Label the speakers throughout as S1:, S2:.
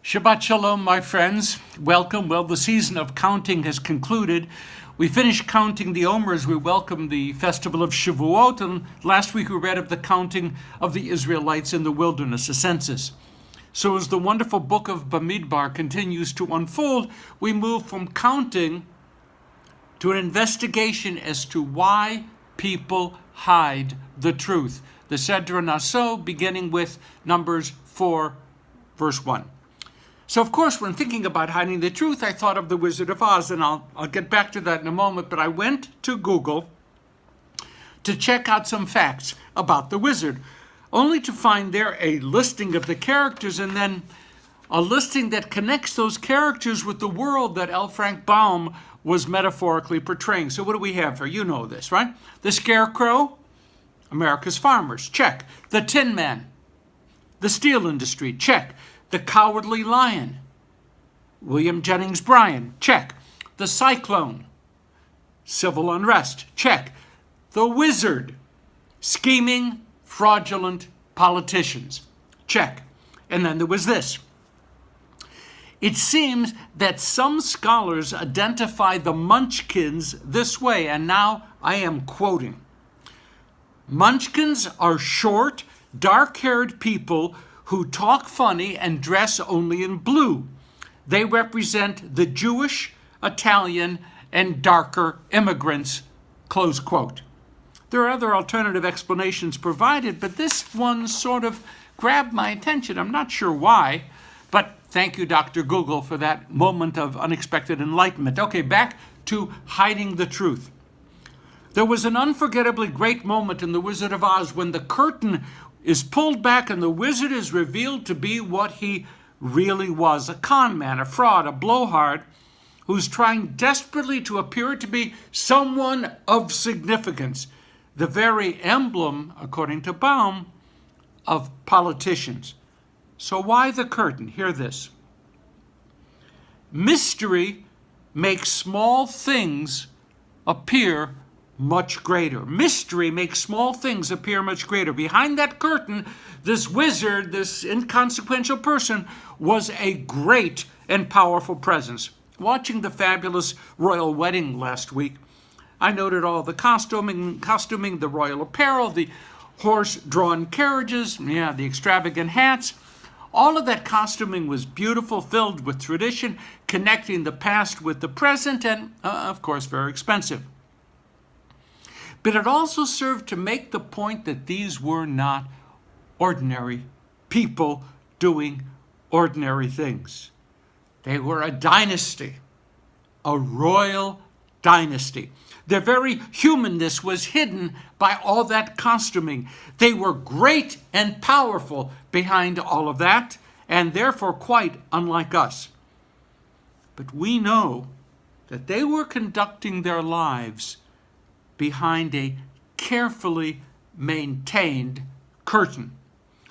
S1: Shabbat Shalom, my friends. Welcome. Well, the season of counting has concluded. We finished counting the Omer as we welcome the festival of Shavuot, and last week we read of the counting of the Israelites in the wilderness, a census. So as the wonderful book of Bamidbar continues to unfold, we move from counting to an investigation as to why people hide the truth. The Sedra NASO, beginning with Numbers 4, verse 1. So, of course, when thinking about hiding the truth, I thought of the Wizard of Oz, and I'll get back to that in a moment, but I went to Google to check out some facts about the wizard, only to find there a listing of the characters and then a listing that connects those characters with the world that L. Frank Baum was metaphorically portraying. So what do we have here? You know this, right? The Scarecrow, America's farmers, check. The Tin Man, the steel industry, check. The Cowardly Lion, William Jennings Bryan, check. The Cyclone, civil unrest, check. The Wizard, scheming, fraudulent politicians, check. And then there was this. It seems that some scholars identify the Munchkins this way, and now I am quoting. Munchkins are short, dark-haired people who talk funny and dress only in blue. They represent the Jewish, Italian, and darker immigrants, close quote. There are other alternative explanations provided, but this one sort of grabbed my attention. I'm not sure why, but thank you, Dr. Google, for that moment of unexpected enlightenment. Okay, back to hiding the truth. There was an unforgettably great moment in The Wizard of Oz when the curtain is pulled back and the wizard is revealed to be what he really was, a con man, a fraud, a blowhard, who's trying desperately to appear to be someone of significance, the very emblem, according to Baum, of politicians. So why the curtain? Hear this. Mystery makes small things appear much greater. Mystery makes small things appear much greater. Behind that curtain, this wizard, this inconsequential person, was a great and powerful presence. Watching the fabulous royal wedding last week, I noted all the costuming, the royal apparel, the horse-drawn carriages, the extravagant hats. All of that costuming was beautiful, filled with tradition, connecting the past with the present, and, of course, very expensive. But it also served to make the point that these were not ordinary people doing ordinary things. They were a dynasty, a royal dynasty. Their very humanness was hidden by all that costuming. They were great and powerful behind all of that, and therefore quite unlike us. But we know that they were conducting their lives behind a carefully maintained curtain.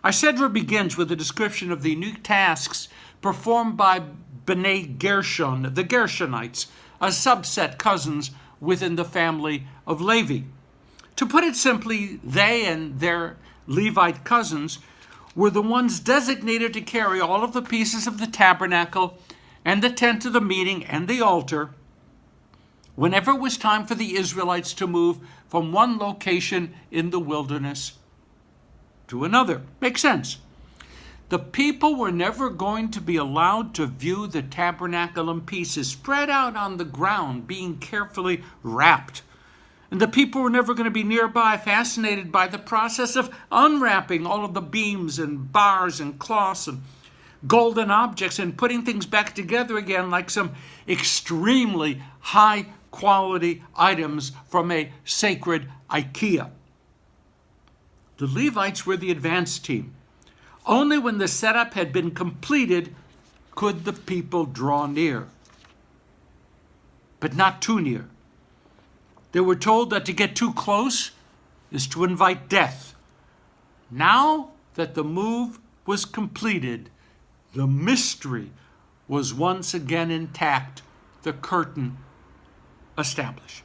S1: Our Sedra begins with a description of the unique tasks performed by B'nai Gershon, the Gershonites, a subset cousins within the family of Levi. To put it simply, they and their Levite cousins were the ones designated to carry all of the pieces of the tabernacle and the tent of the meeting and the altar whenever it was time for the Israelites to move from one location in the wilderness to another. Makes sense. The people were never going to be allowed to view the tabernacle in pieces, spread out on the ground, being carefully wrapped. And the people were never going to be nearby, fascinated by the process of unwrapping all of the beams and bars and cloths and golden objects and putting things back together again like some extremely high quality items from a sacred IKEA. The Levites were the advanced team. Only when the setup had been completed could the people draw near, but not too near. They were told that to get too close is to invite death. Now that the move was completed, the mystery was once again intact, the curtain established.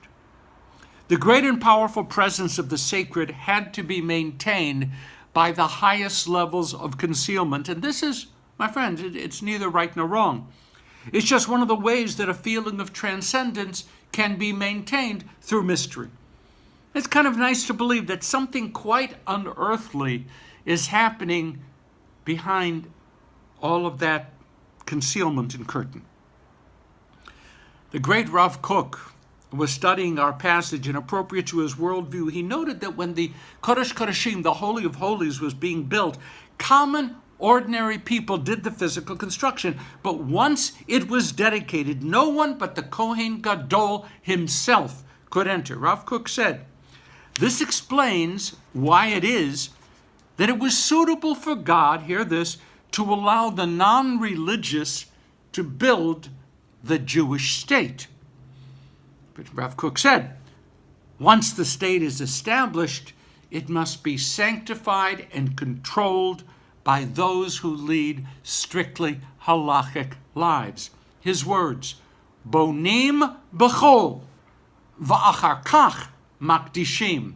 S1: The great and powerful presence of the sacred had to be maintained by the highest levels of concealment, and this is My friends, it's neither right nor wrong. It's just one of the ways that a feeling of transcendence can be maintained through mystery. It's kind of nice to believe that something quite unearthly is happening behind all of that concealment and curtain. The great Rav Kook was studying our passage, and appropriate to his worldview, he noted that when the Kodesh Kodeshim, the Holy of Holies, was being built, common, ordinary people did the physical construction. But once it was dedicated, no one but the Kohen Gadol himself could enter. Rav Kook said, this explains why it is that it was suitable for God, hear this, to allow the non-religious to build the Jewish state. But Rav Kook said, once the state is established, it must be sanctified and controlled by those who lead strictly halachic lives. His words, Bonim b'chol v'achar kach makdishim.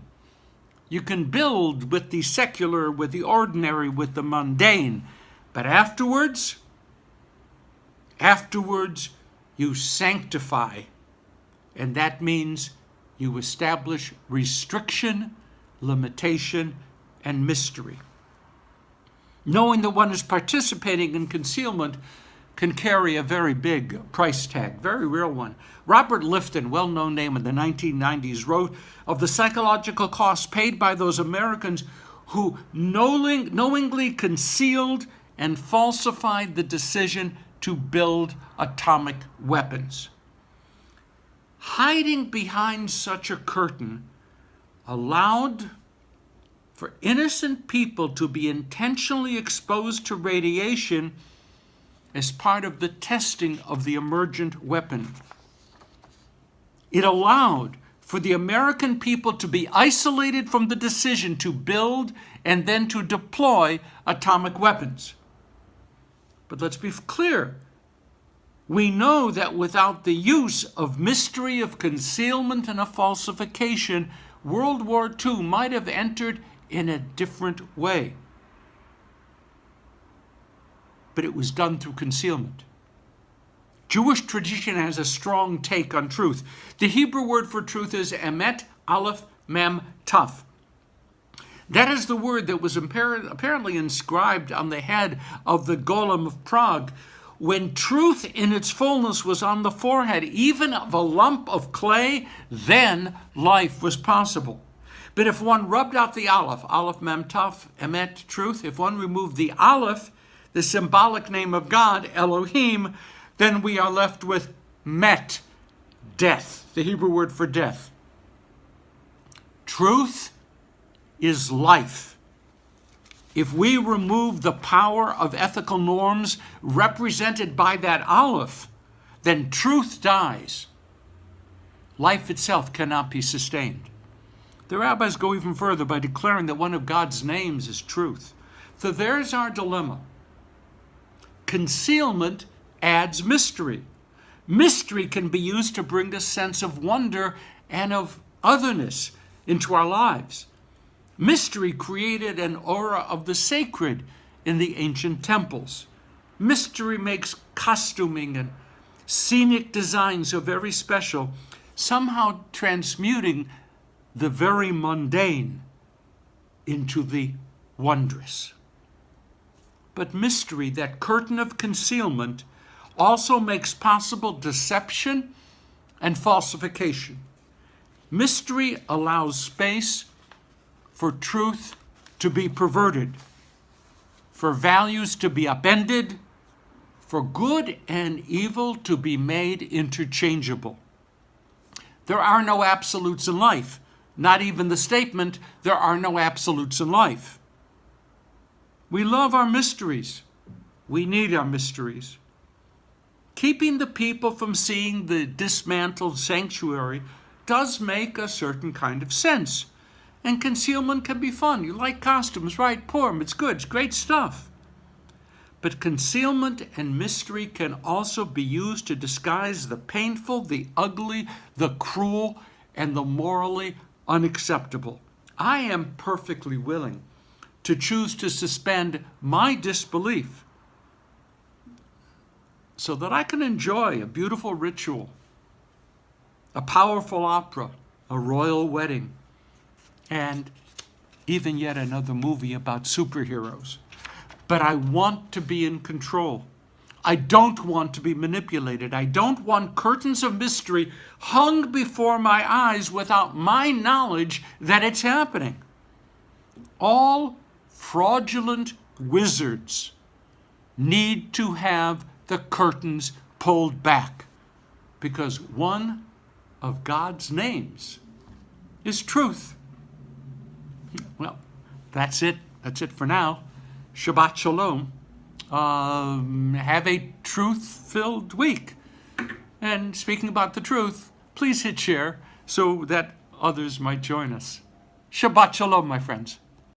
S1: You can build with the secular, with the ordinary, with the mundane, but afterwards you sanctify, and that means you establish restriction, limitation, and mystery. Knowing that one is participating in concealment can carry a very big price tag, very real one. Robert Lifton, well-known name in the 1990s, wrote of the psychological costs paid by those Americans who knowingly concealed and falsified the decision to build atomic weapons. Hiding behind such a curtain allowed for innocent people to be intentionally exposed to radiation as part of the testing of the emergent weapon. It allowed for the American people to be isolated from the decision to build and then to deploy atomic weapons. But let's be clear. We know that without the use of mystery, of concealment, and of falsification, World War II might have entered in a different way. But it was done through concealment. Jewish tradition has a strong take on truth. The Hebrew word for truth is emet, aleph, mem, taf. That is the word that was apparently inscribed on the head of the Golem of Prague. When truth in its fullness was on the forehead, even of a lump of clay, then life was possible. But if one rubbed out the aleph, mem, taf, emet, truth, if one removed the aleph, the symbolic name of God, Elohim, then we are left with met, death, the Hebrew word for death. Truth is life. If we remove the power of ethical norms represented by that aleph, then truth dies. Life itself cannot be sustained. The rabbis go even further by declaring that one of God's names is truth. So there's our dilemma. Concealment adds mystery. Mystery can be used to bring a sense of wonder and of otherness into our lives. Mystery created an aura of the sacred in the ancient temples. Mystery makes costuming and scenic design so very special, somehow transmuting the very mundane into the wondrous. But mystery, that curtain of concealment, also makes possible deception and falsification. Mystery allows space for truth to be perverted, for values to be upended, for good and evil to be made interchangeable. There are no absolutes in life. Not even the statement, there are no absolutes in life. We love our mysteries. We need our mysteries. Keeping the people from seeing the dismantled sanctuary does make a certain kind of sense. And concealment can be fun. You like costumes, right? Purim, it's good, it's great stuff. But concealment and mystery can also be used to disguise the painful, the ugly, the cruel, and the morally unacceptable. I am perfectly willing to choose to suspend my disbelief so that I can enjoy a beautiful ritual, a powerful opera, a royal wedding, and even yet another movie about superheroes. But I want to be in control. I don't want to be manipulated. I don't want curtains of mystery hung before my eyes without my knowledge that it's happening. All fraudulent wizards need to have the curtains pulled back, because one of God's names is truth. Well, that's it. That's it for now. Shabbat Shalom. Have a truth-filled week. And speaking about the truth, please hit share so that others might join us. Shabbat Shalom, my friends.